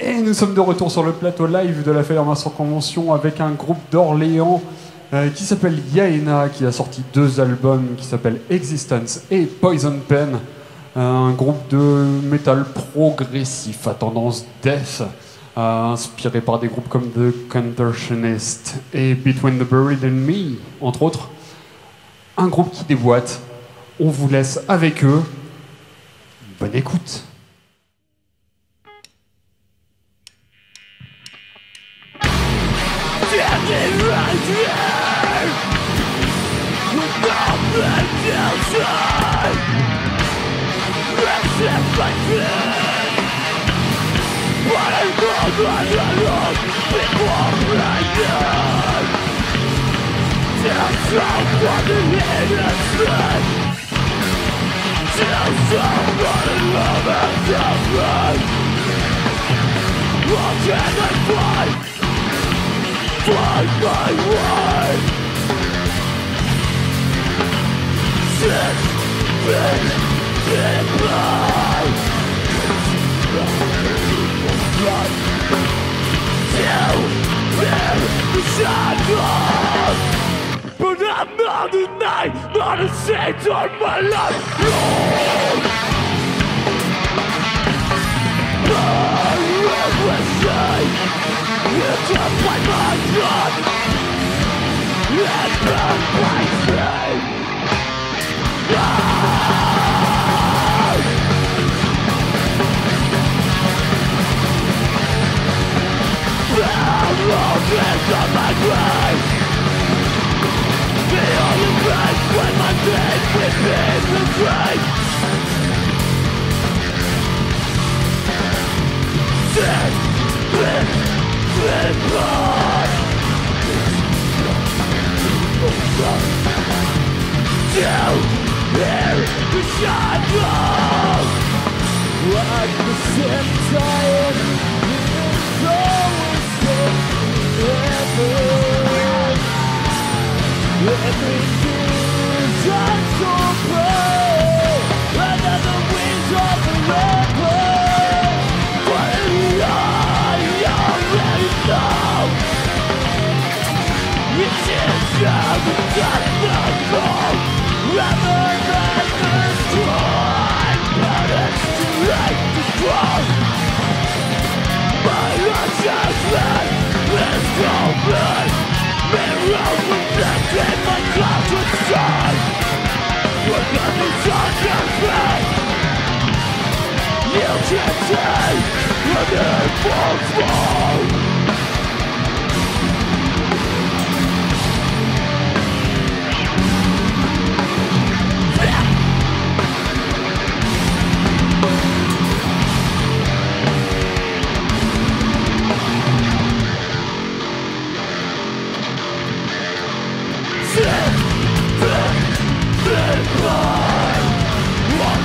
Et nous sommes de retour sur le plateau live de la Fédération Convention avec un groupe d'Orléans qui s'appelle Yaena, qui a sorti 2 albums qui s'appellent Existence et Poison Pen, un groupe de métal progressif à tendance death, inspiré par des groupes comme The Contortionist et Between the Buried and Me, entre autres. Un groupe qui déboîte. On vous laisse avec eux. Bonne écoute. But I'm not a knight, not a saint on my life. Lord, my revolution, you just fight my blood, and burn my shame. The road on my grave. The only place when my dead within the grave. Sin, blood. Down here, the shadows. Like the same time, it's always everything is just so bright, under the wings of the rainbow. But I already know it is just the goal, rather than destroy. But it's too late to cross. My righteousness is so blood. Mirror reflecting my clouded sun. When the sun comes back, you can take when it falls.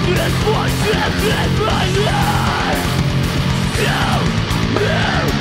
This voice in my life. Down there.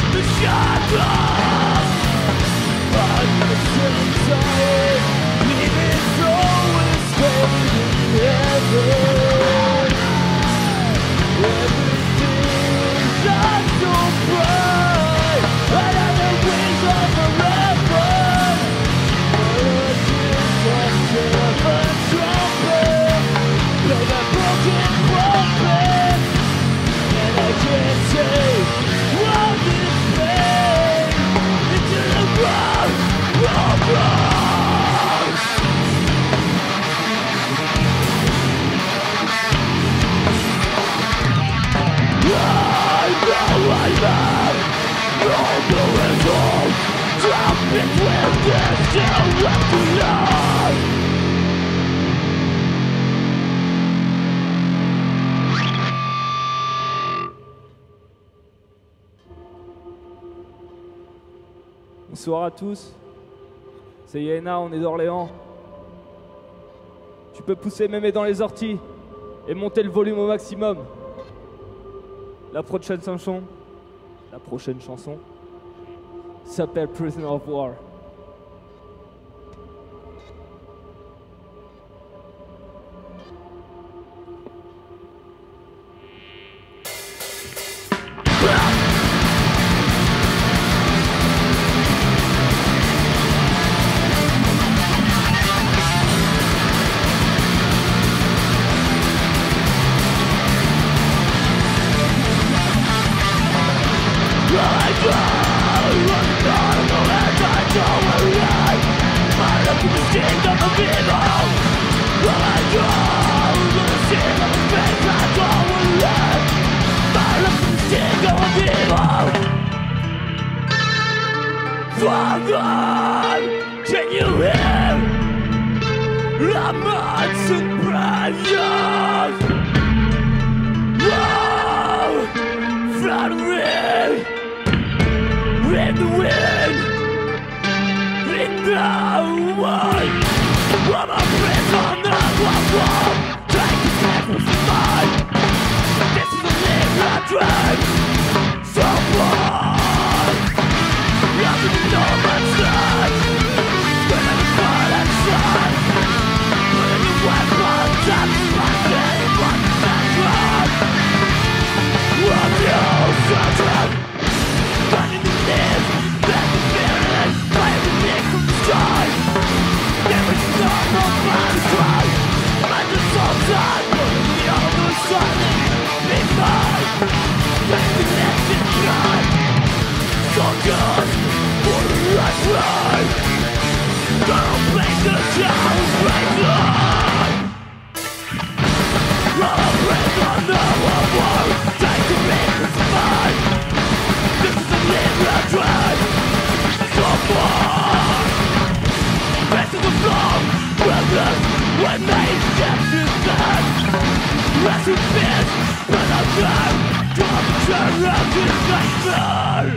Bonsoir à tous, c'est Yaena, on est d'Orléans. Tu peux pousser mémé dans les orties et monter le volume au maximum. La prochaine chanson s'appelle Prisoner of War. Can you hear laments and prayers? Oh, fluttering in the wind, in the wind. I'm a prisoner of war. Take the devil's mind. This is a living dream. So blind. Nothing to know but sun. When I'm fire inside. When the weapon taps my head, but that's wrong. What you searching? Running the live, back the feeling. Firing from the sky. There is no more body cry. I'm the soul time. The other side. Be mine. Take the next in time. Soldiers, for the right side. Don't play the child right. I'm prisoner of war. Take the records mine. This is a living dream. So far. Rest of the floor. Brothers, when they step to stand. Rest in peace, when I'm done. Drop the terror of this nightmare.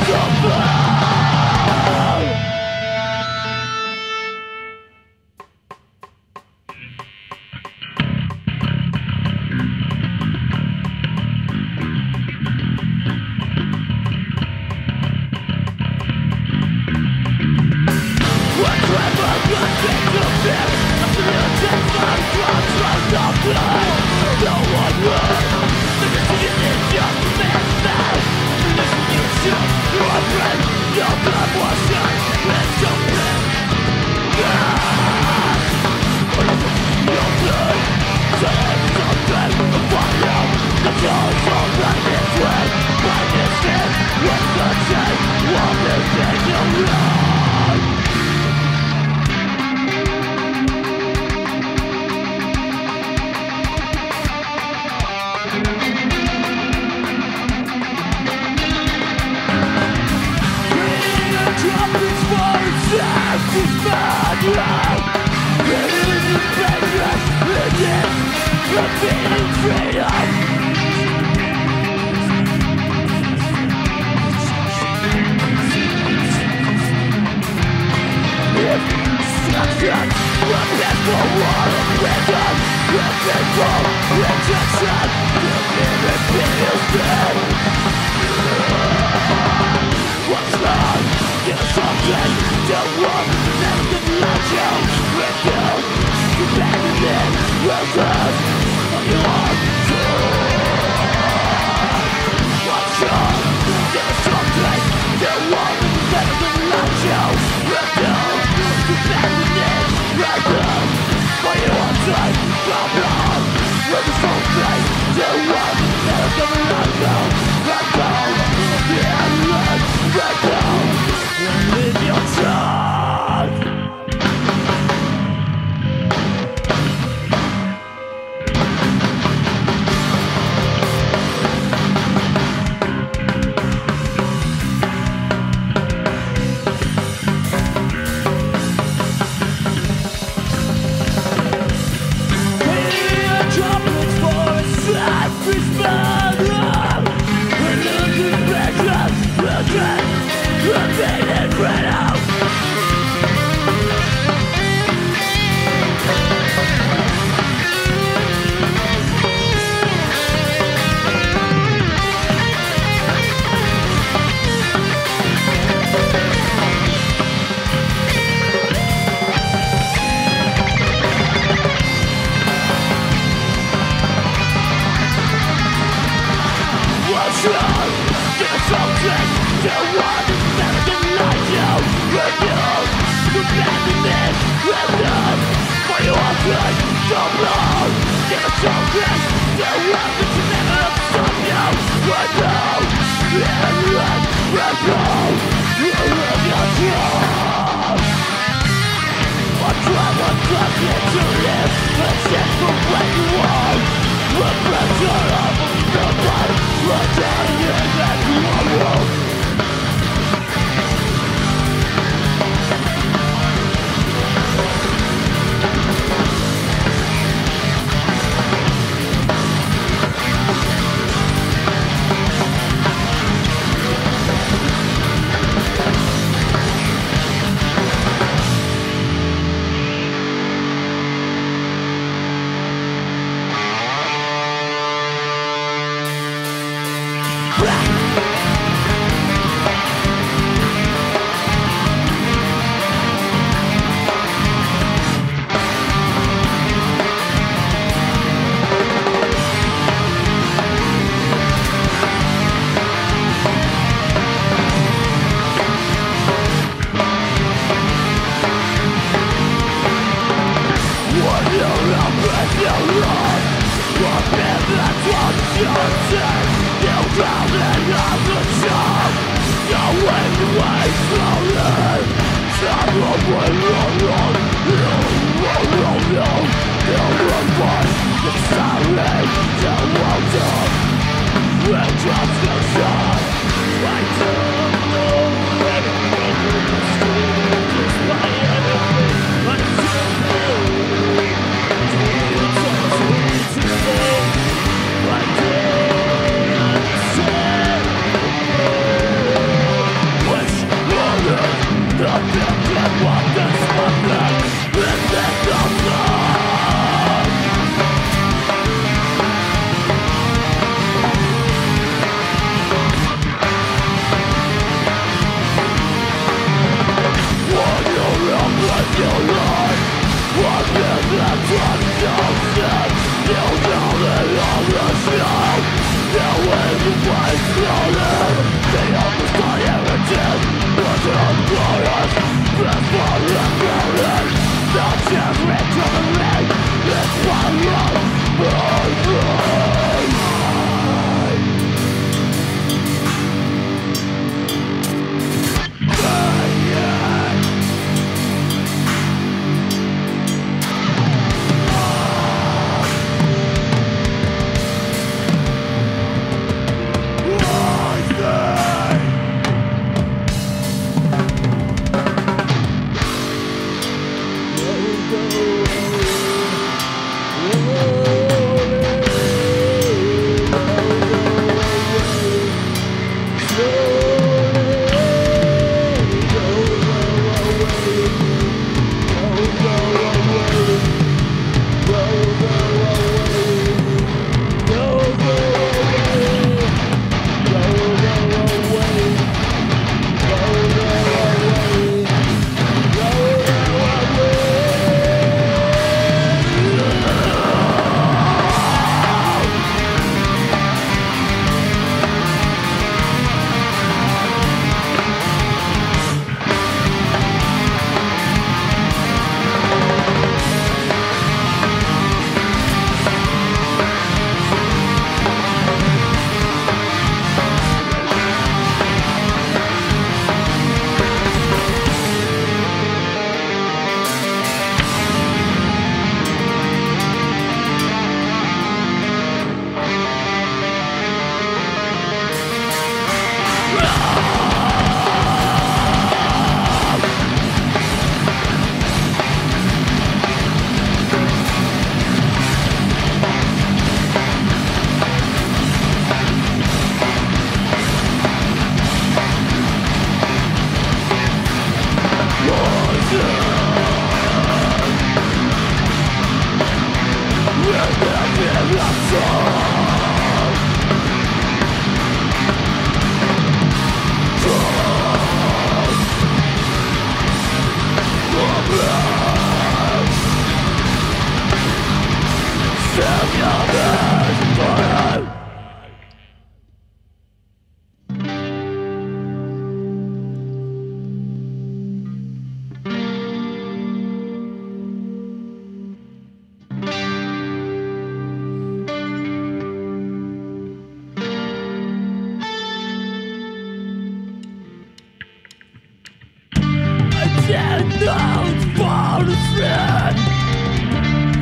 Your blood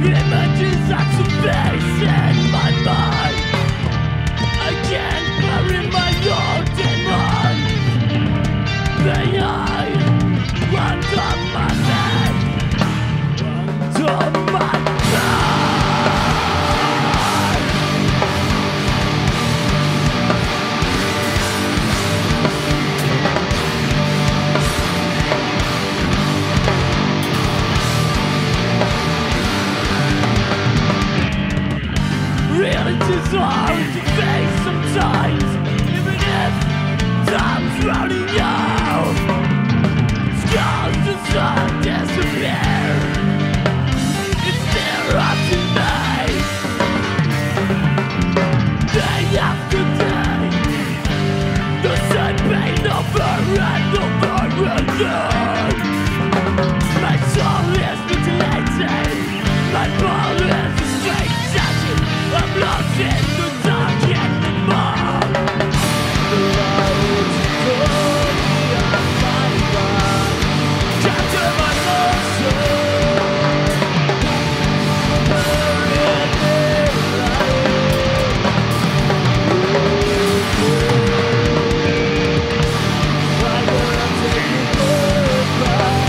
Images of some face in my mind. I can't bury my own demons. They hide under my bed, under my bed. Reality's hard to face sometimes, even if time's running out. Scars just disappear. It's there up tonight, day after day. The same pain over and over again. My soul is mutilated, my body is a straight shadow. I'm lost in the dark anymore. The light is gone beyond my mind. Capture my soul. Buried in light. Why would I take you goodbye?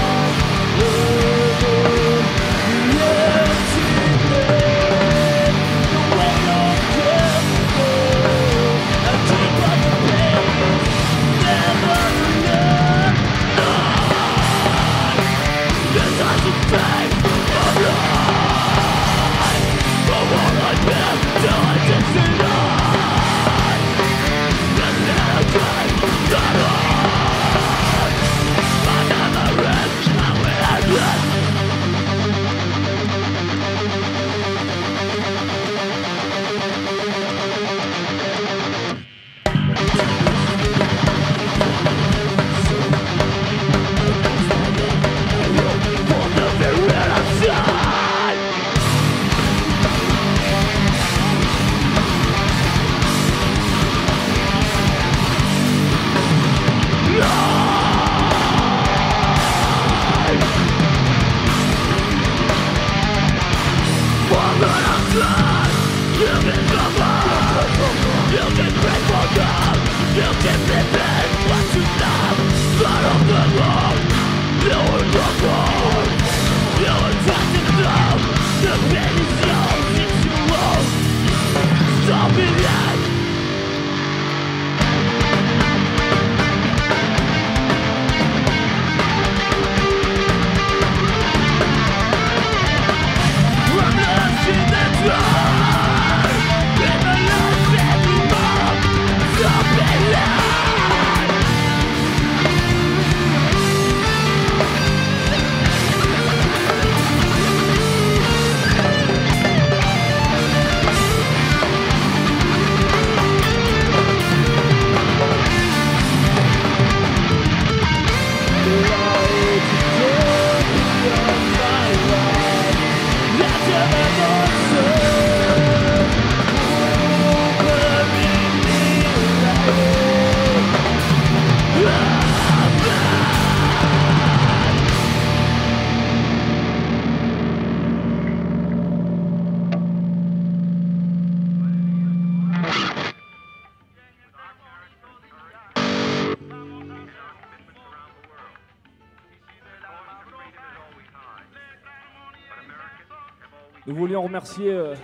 Nous voulions remercier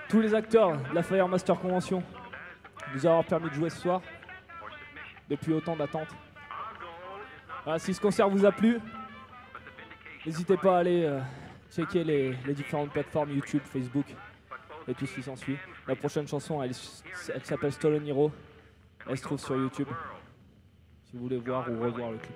tous les acteurs de la Firemaster Convention de nous avoir permis de jouer ce soir depuis autant d'attentes. Voilà, si ce concert vous a plu, n'hésitez pas à aller checker les différentes plateformes YouTube, Facebook et tout ce qui s'ensuit. La prochaine chanson, elle s'appelle Stolen Hero. Elle se trouve sur YouTube, si vous voulez voir ou revoir le clip.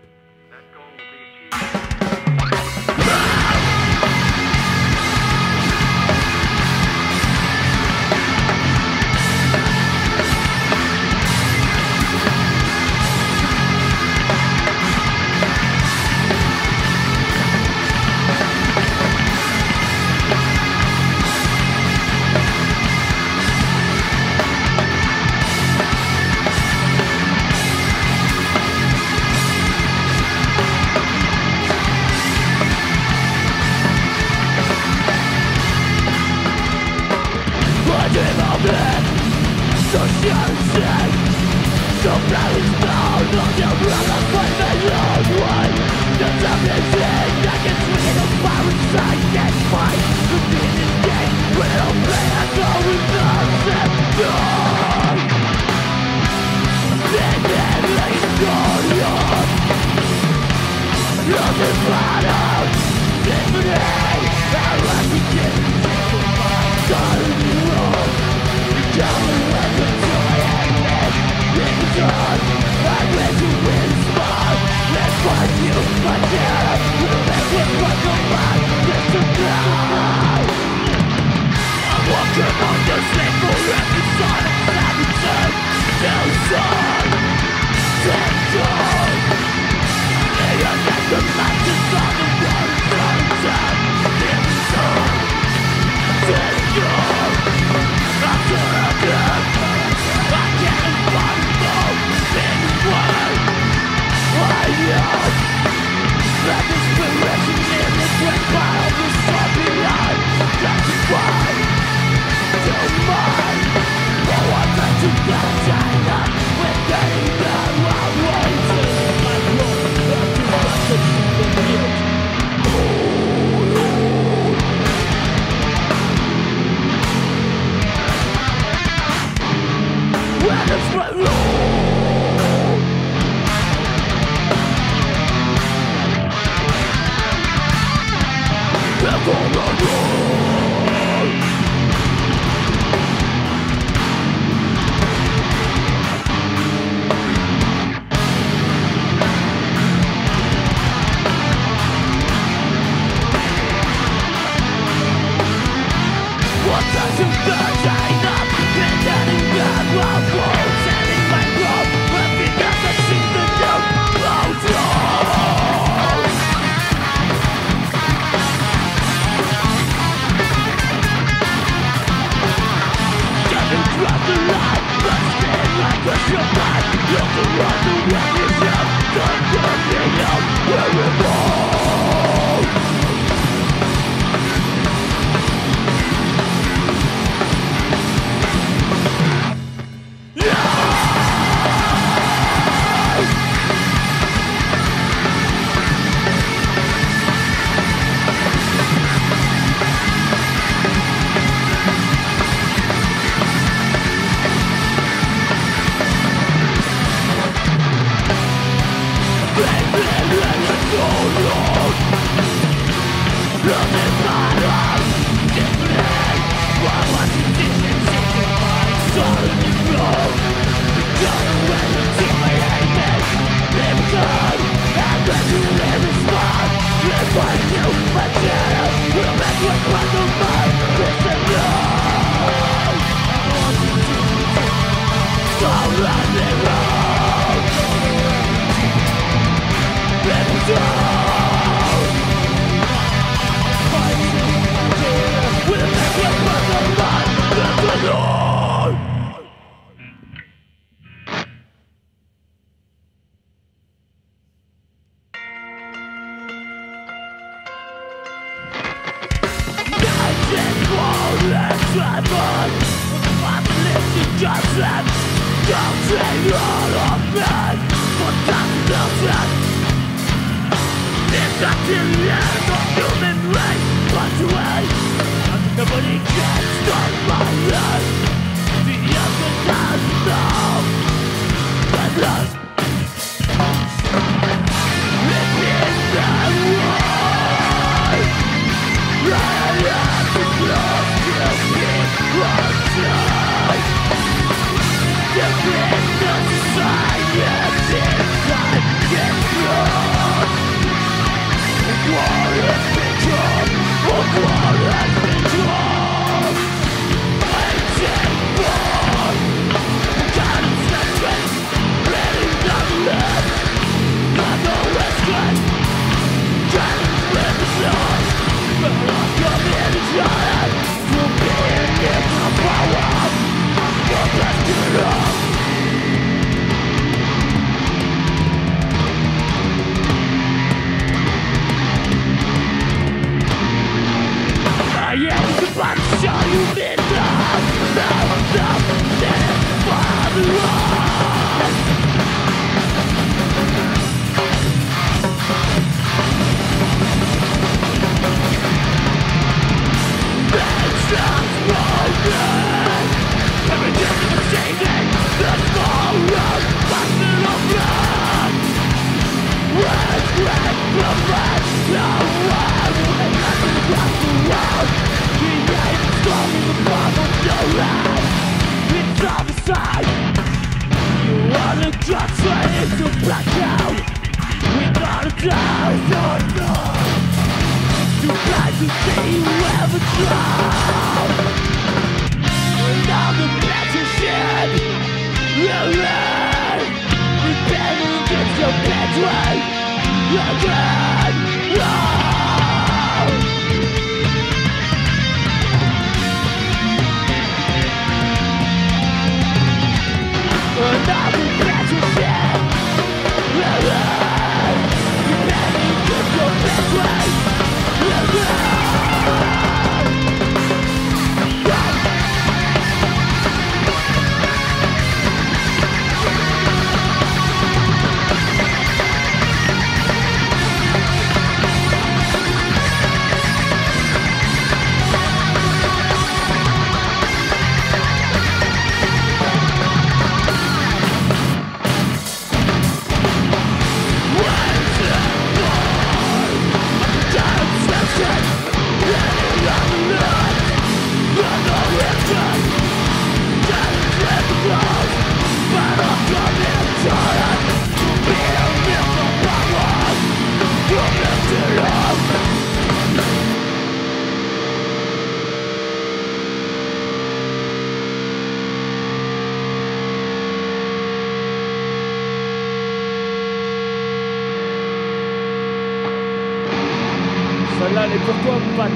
Celle-là, elle est pour toi, mon pote.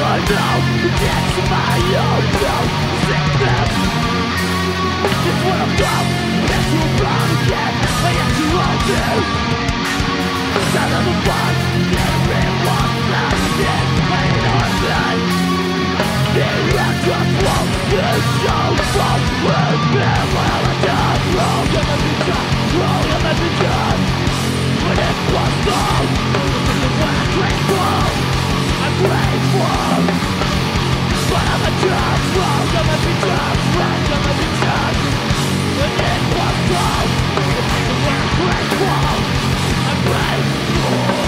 I know that's my own sickness. It's what I'm done. That's who I'm proud again. I am too old to. Son of a bug. Everyone loves it. I ain't on that. They left us wrong. They're so wrong. We're there. What have I done? Wrong. You must be done. Wrong. You must be done. When it was wrong. This is what I'm grateful. I'm grateful. But I'm a drug, wrong, I'm a drug, right, I'm a drug. When it was wrong, I'm grateful. I'm grateful.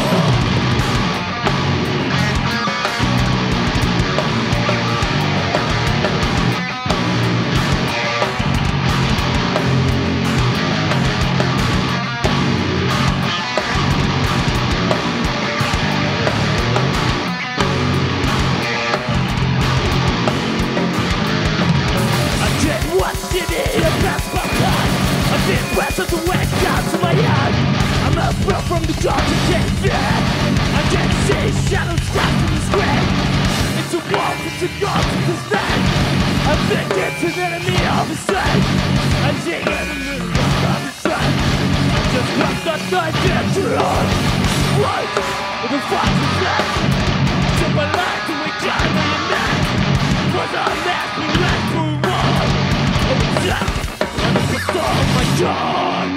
Pressure to wake down to my head. I'm a thrill from the dark and can't see. I can't see shadows trapped in the screen. It's a wolf, it's a ghost, it's a snake. I'm thinking to the enemy of the state. I see enemy of the state. I just got that night in to run. Right, with the fight is left. Took my life to wake down on your neck. Cause I'm asking life for one. Oh, death. Oh my God!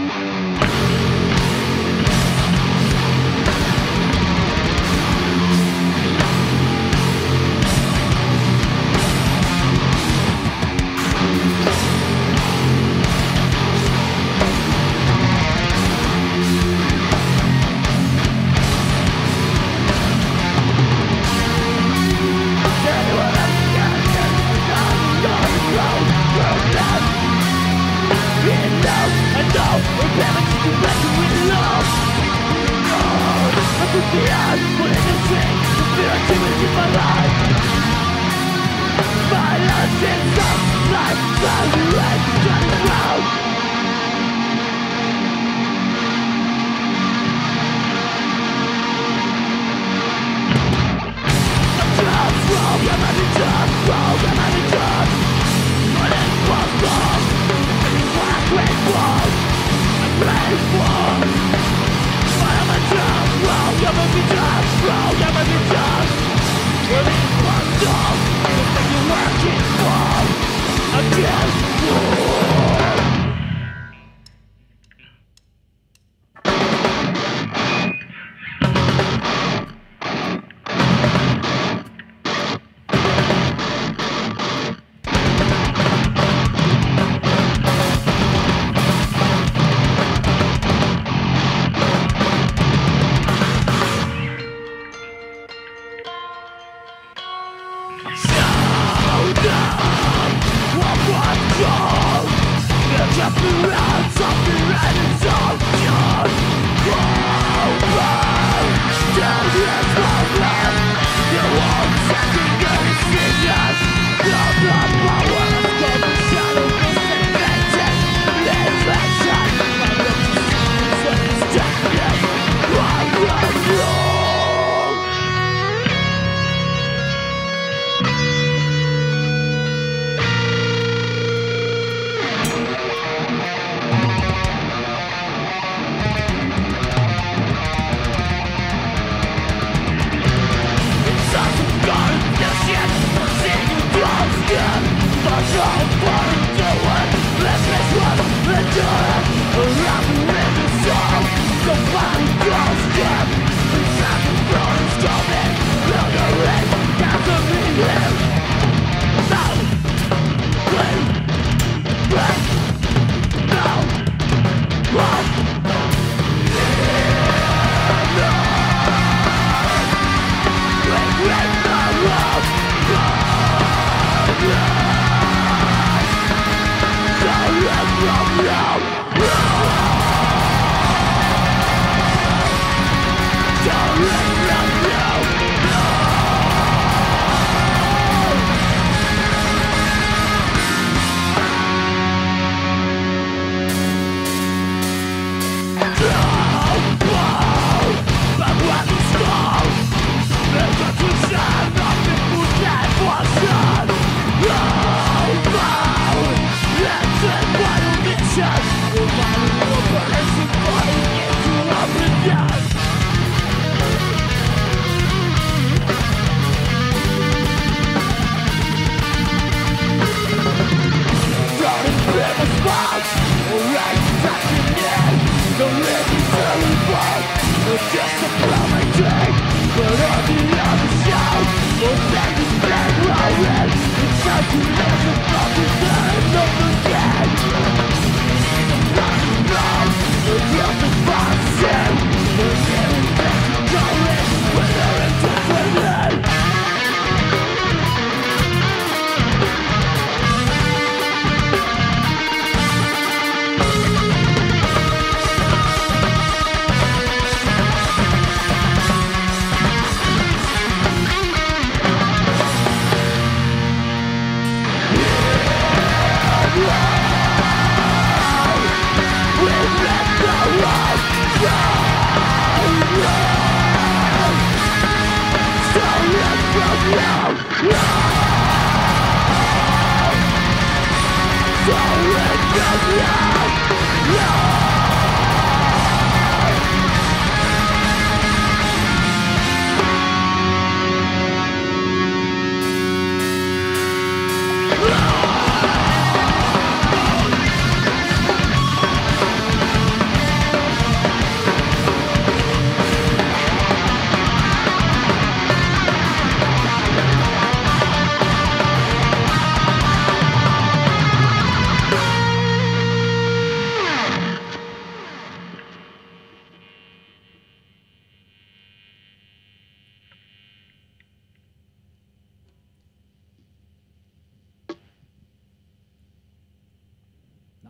Again,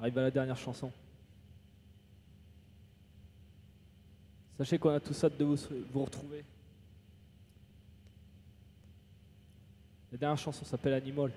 On arrive à la dernière chanson. Sachez qu'on a tous hâte de vous retrouver. La dernière chanson s'appelle Animal.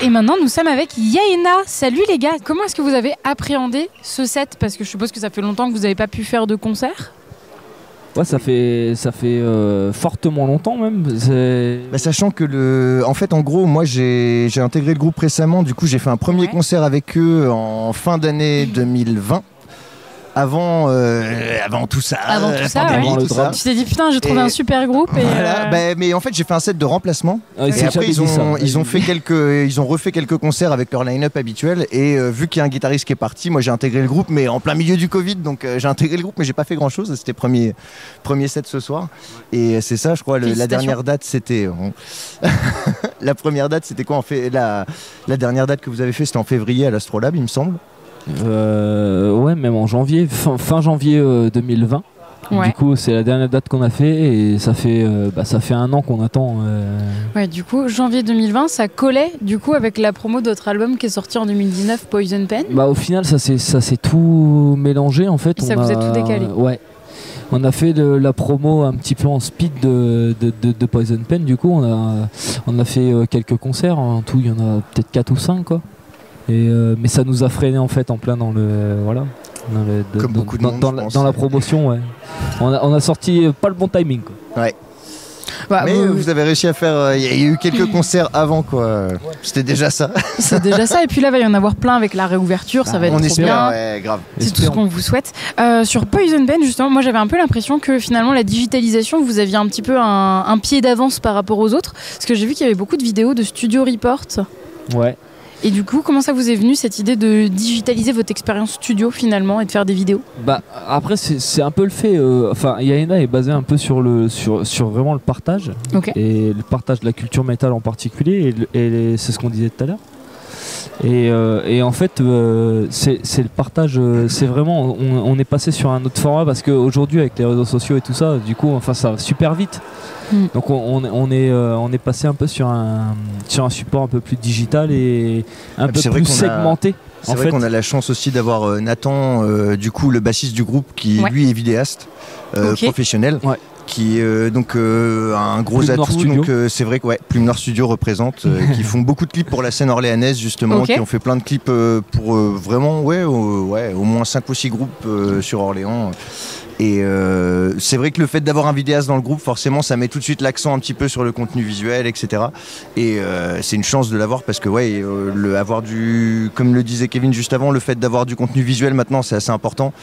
Et maintenant, nous sommes avec Yaena. Salut les gars, comment est-ce que vous avez appréhendé ce set? Parce que je suppose que ça fait longtemps que vous n'avez pas pu faire de concert. Ouais, ça fait fortement longtemps même. Bah, sachant que en fait, en gros, moi j'ai intégré le groupe récemment. Du coup, j'ai fait un premier concert avec eux en fin d'année 2020. Avant tout ça, avant tout ça, pandémie, ouais. tout ça. Tu t'es dit putain, j'ai trouvé un super groupe. Et voilà. Mais en fait, j'ai fait un set de remplacement. Et après, ils ont refait quelques concerts avec leur line-up habituel. Et vu qu'il y a un guitariste qui est parti, moi j'ai intégré le groupe, mais en plein milieu du Covid. Donc j'ai intégré le groupe, mais j'ai pas fait grand-chose. C'était premier set ce soir. Et c'est ça, je crois. La dernière date, c'était la première date, c'était quoi? La dernière date que vous avez fait, c'était en février à l'Astrolabe, il me semble. Ouais, même en janvier, fin janvier 2020. Ouais. Du coup, c'est la dernière date qu'on a fait et ça fait un an qu'on attend. Ouais, du coup, janvier 2020, ça collait du coup avec la promo d'autre album qui est sorti en 2019, Poison Pen. Bah, au final, ça s'est tout mélangé en fait. Ça vous a tout décalé. Ouais. On a fait la promo un petit peu en speed de Poison Pen. Du coup, on a fait quelques concerts. En tout, il y en a peut-être 4 ou 5 quoi. Mais ça nous a freiné en fait en plein dans la promotion. Ouais. On a sorti pas le bon timing quoi. Ouais. Bah, mais vous avez réussi à faire. Il y a eu quelques concerts avant quoi. C'était déjà ça. C'est déjà ça. Et puis là, il va y en avoir plein avec la réouverture. Ça va être trop bien. Ouais, grave. C'est tout ce qu'on vous souhaite. Sur Poison Pen, justement, moi j'avais un peu l'impression que finalement la digitalisation, vous aviez un petit peu un pied d'avance par rapport aux autres. Parce que j'ai vu qu'il y avait beaucoup de vidéos de Studio Report. Ouais. Et du coup, comment ça vous est venu cette idée de digitaliser votre expérience studio finalement et de faire des vidéos? Bah après c'est un peu le fait. Enfin, Yaena est basé un peu sur vraiment le partage. Okay. Et le partage de la culture métal en particulier. Et c'est ce qu'on disait tout à l'heure. Et en fait, c'est le partage. C'est vraiment, on est passé sur un autre format parce qu'aujourd'hui avec les réseaux sociaux et tout ça, du coup, enfin ça va super vite. Donc on est passé un peu sur un support un peu plus digital et un peu plus segmenté. C'est vrai qu'on a la chance aussi d'avoir Nathan, du coup le bassiste du groupe, qui lui est vidéaste professionnel. Ouais. qui est donc un gros Plume atout. Donc c'est vrai que Plume Noire Studio représente, qui font beaucoup de clips pour la scène orléanaise justement, qui ont fait plein de clips pour vraiment au moins 5 ou 6 groupes sur Orléans. Et c'est vrai que le fait d'avoir un vidéaste dans le groupe, forcément, ça met tout de suite l'accent un petit peu sur le contenu visuel, etc. Et c'est une chance de l'avoir parce que, avoir comme le disait Kevin juste avant, le fait d'avoir du contenu visuel maintenant, c'est assez important.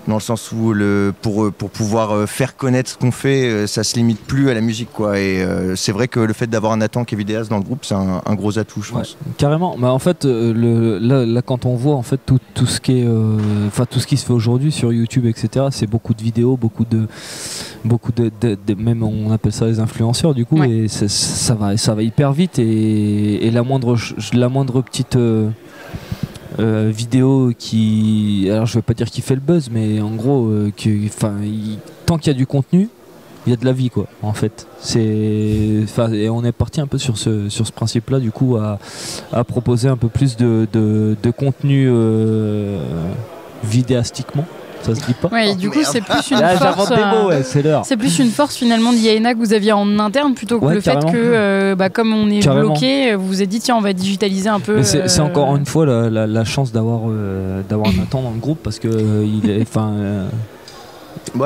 Dans le sens où pour pouvoir faire connaître ce qu'on fait, ça se limite plus à la musique, quoi. Et c'est vrai que le fait d'avoir un Nathan qui est vidéaste dans le groupe, c'est un gros atout, je pense. Carrément. Mais en fait, là, quand on voit en fait tout ce qui est, tout ce qui se fait aujourd'hui sur YouTube, etc. C'est beaucoup de vidéos, beaucoup de même on appelle ça les influenceurs du coup, et ça va hyper vite et la moindre petite vidéo qui, alors je vais pas dire qui fait le buzz, mais en gros tant qu'il y a du contenu, il y a de la vie, quoi, en fait. Et on est parti un peu sur ce principe là du coup, à proposer un peu plus de contenu vidéastiquement. Ça se dit pas. Ouais, et du coup, c'est plus une force. C'est l'heure. C'est plus une force finalement d'Yaena que vous aviez en interne plutôt que le carrément. fait que, comme on est bloqué, vous vous êtes dit tiens, on va digitaliser un peu. Mais c'est encore une fois la chance d'avoir Nathan dans le groupe parce que il est,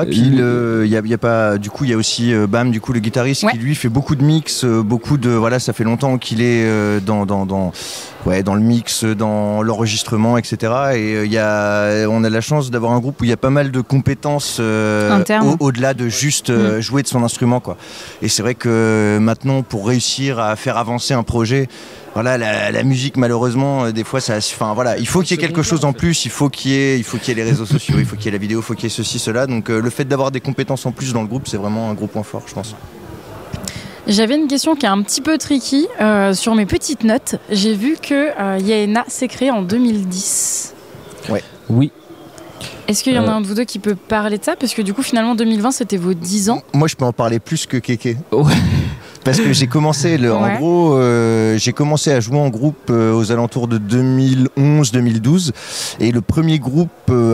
puis il y a pas, du coup il y a aussi Bam, du coup le guitariste, qui lui fait beaucoup de mix, ça fait longtemps qu'il est dans le mix, dans l'enregistrement, etc. Et on a la chance d'avoir un groupe où il y a pas mal de compétences au-delà de juste jouer de son instrument, quoi. Et c'est vrai que maintenant, pour réussir à faire avancer un projet, la musique, malheureusement, des fois, il faut qu'il y ait quelque chose en plus. Il faut qu'il y ait les réseaux sociaux, il faut qu'il y ait la vidéo, il faut qu'il y ait ceci, cela. Donc, le fait d'avoir des compétences en plus dans le groupe, c'est vraiment un gros point fort, je pense. J'avais une question qui est un petit peu tricky. Sur mes petites notes, j'ai vu que Yaena s'est créé en 2010. Ouais. Oui. Est-ce qu'il y en a un de vous deux qui peut parler de ça? Parce que du coup, finalement, 2020, c'était vos 10 ans. Moi, je peux en parler plus que Kéké. Ouais. Parce que j'ai commencé, en gros, j'ai commencé à jouer en groupe aux alentours de 2011-2012. Et le premier groupe,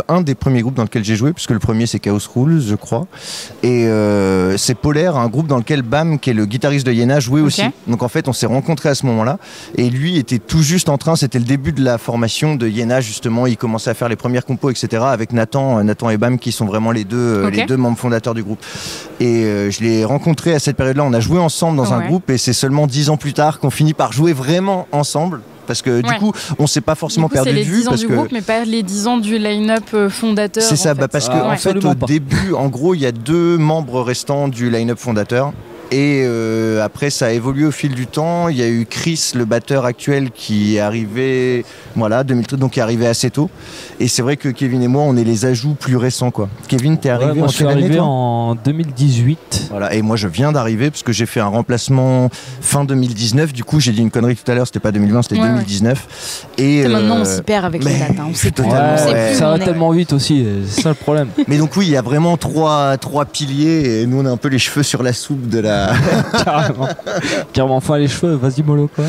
un des premiers groupes dans lequel j'ai joué, puisque le premier c'est Chaos Rules, je crois. Et c'est Polaire, un groupe dans lequel Bam, qui est le guitariste de Yaena, jouait aussi. Donc en fait, on s'est rencontrés à ce moment-là. Et lui était tout juste en train, c'était le début de la formation de Yaena, justement. Il commençait à faire les premières compos, etc. avec Nathan et Bam, qui sont vraiment les deux membres fondateurs du groupe. Et je l'ai rencontré à cette période-là. On a joué ensemble dans un groupe, et c'est seulement 10 ans plus tard qu'on finit par jouer vraiment ensemble. Parce que du coup, on s'est pas forcément perdu de vue. C'est les 10 ans du groupe, mais pas les 10 ans du line-up fondateur. C'est ça, parce que en fait, au début, en gros, il y a 2 membres restants du line-up fondateur. Et après, ça a évolué au fil du temps. Il y a eu Chris, le batteur actuel, qui est arrivé, 2013, donc qui est arrivé assez tôt. Et c'est vrai que Kevin et moi, on est les ajouts plus récents, quoi. Kevin, t'es arrivé moi, je suis arrivé en 2018. Voilà, et moi, je viens d'arriver parce que j'ai fait un remplacement fin 2019. Du coup, j'ai dit une connerie tout à l'heure, c'était pas 2020, c'était 2019. Et maintenant, on s'y perd avec les dates. On sait totalement. Ça va tellement vite aussi, c'est ça le problème. Mais donc oui, il y a vraiment trois piliers, et nous, on a un peu les cheveux sur la soupe de la. Carrément, enfin les cheveux, vas-y mollo quoi.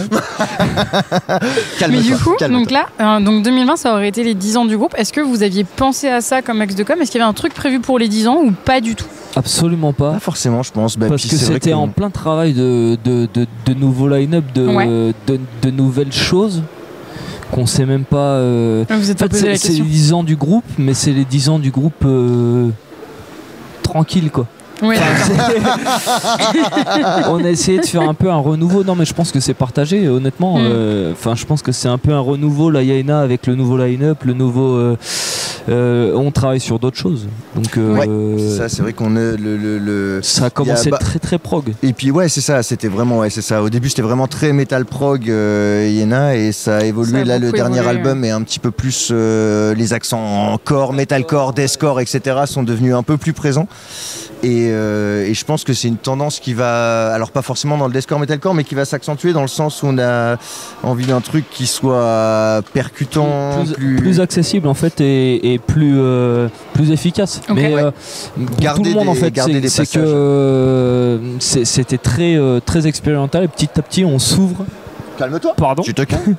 Mais du coup, donc là, donc 2020, ça aurait été les 10 ans du groupe. Est-ce que vous aviez pensé à ça comme ex de com? Est-ce qu'il y avait un truc prévu pour les 10 ans ou pas du tout? Absolument pas. Pas forcément, je pense. Parce que c'était en plein travail de nouveaux line-up, de nouvelles choses qu'on sait même pas. Vous êtes pas posé la question. C'est les 10 ans du groupe, mais c'est les 10 ans du groupe tranquille, quoi. Oui, on a essayé de faire un peu un renouveau. Non, mais je pense que c'est partagé, honnêtement. Je pense que c'est un peu un renouveau, la Yaena, avec le nouveau line-up, le nouveau. On travaille sur d'autres choses. Donc, c'est vrai qu'on est ça a commencé très très prog. Et puis c'est ça. C'était vraiment c'est ça. Au début, c'était vraiment très metal prog Yaena, et ça a évolué. Là, le dernier album est un petit peu plus les accents en core, metalcore, deathcore, etc. sont devenus un peu plus présents. Et je pense que c'est une tendance qui va, alors pas forcément dans le deathcore metalcore, mais qui va s'accentuer dans le sens où on a envie d'un truc qui soit percutant, plus accessible en fait, et plus efficace. Okay. Mais tout le monde en fait, c'est que c'était très très expérimental, et petit à petit on s'ouvre. Calme-toi. Pardon. Tu te calmes.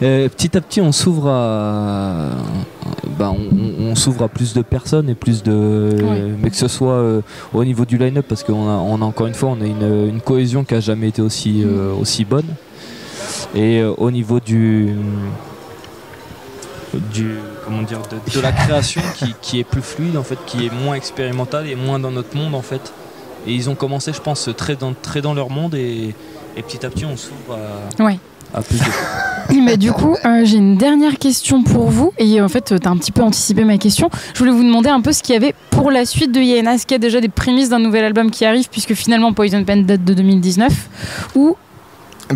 Petit à petit, on s'ouvre à, on s'ouvre à plus de personnes et plus de, mais que ce soit au niveau du line-up, parce qu'on a encore une fois, on a une cohésion qui a jamais été aussi bonne. Et au niveau du comment dire, de la création qui est plus fluide en fait, qui est moins expérimentale et moins dans notre monde en fait. Et ils ont commencé, je pense, très dans leur monde et petit à petit on s'ouvre à plus de choses. Mais du coup, j'ai une dernière question pour vous. Et en fait, tu as un petit peu anticipé ma question. Je voulais vous demander un peu ce qu'il y avait pour la suite de Yaena. Est-ce qu'il y a déjà des prémices d'un nouvel album qui arrive, puisque finalement Poison Pen date de 2019 ou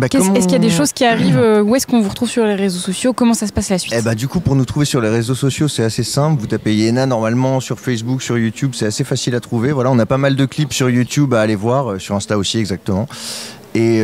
est-ce qu'il y a des choses qui arrivent? Où est-ce qu'on vous retrouve sur les réseaux sociaux? Comment ça se passe la suite? Du coup, pour nous trouver sur les réseaux sociaux, c'est assez simple. Vous tapez Yaena normalement sur Facebook, sur YouTube, c'est assez facile à trouver. Voilà, on a pas mal de clips sur YouTube à aller voir, sur Insta aussi exactement. Et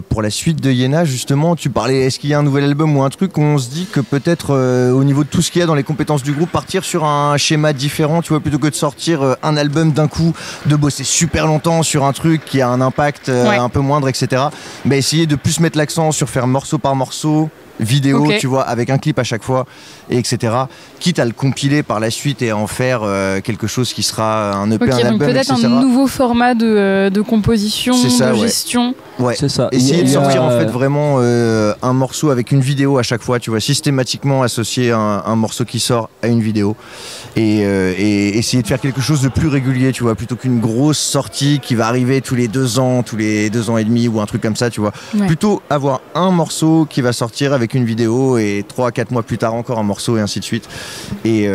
pour la suite de Yaena, justement, tu parlais, est-ce qu'il y a un nouvel album ou un truc? On se dit que peut-être au niveau de tout ce qu'il y a dans les compétences du groupe, partir sur un schéma différent, tu vois, plutôt que de sortir un album d'un coup, de bosser super longtemps sur un truc qui a un impact un peu moindre, etc. Mais essayer de plus mettre l'accent sur faire morceau par morceau, vidéo, tu vois, avec un clip à chaque fois, et etc. Quitte à le compiler par la suite et à en faire quelque chose qui sera un EP, un album, donc peut-être un nouveau format de composition, de gestion. Ouais. C'est ça. Essayer de sortir en fait vraiment un morceau avec une vidéo à chaque fois, tu vois, systématiquement associer un morceau qui sort à une vidéo et essayer de faire quelque chose de plus régulier, tu vois, plutôt qu'une grosse sortie qui va arriver tous les 2 ans et demi ou un truc comme ça, tu vois. Plutôt avoir un morceau qui va sortir avec une vidéo et 3-4 mois plus tard encore un morceau et ainsi de suite et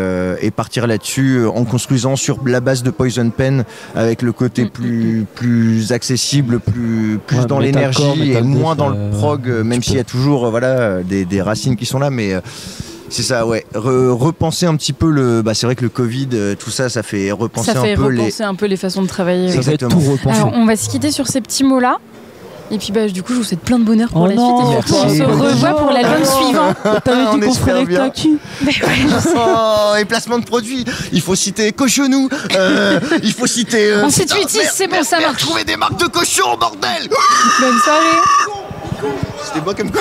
partir là-dessus en construisant sur la base de Poison Pen avec le côté plus accessible, plus dans l'énergie et moins dans le prog, même s'il y a toujours des racines qui sont là, mais c'est ça, repenser un petit peu c'est vrai que le Covid, tout ça fait repenser un peu les façons de travailler. Exactement. Alors on va se quitter sur ces petits mots-là. Et puis du coup je vous souhaite plein de bonheur pour la suite et surtout on se revoit pour l'album suivant. T'avais dit qu'on ferait avec Taki. Et placement de produits, il faut citer Cochonou, il faut citer... on cite 8-6, c'est bon, ça marche. Trouver des marques de cochon, bordel. Bonne soirée. C'était beau comme quoi.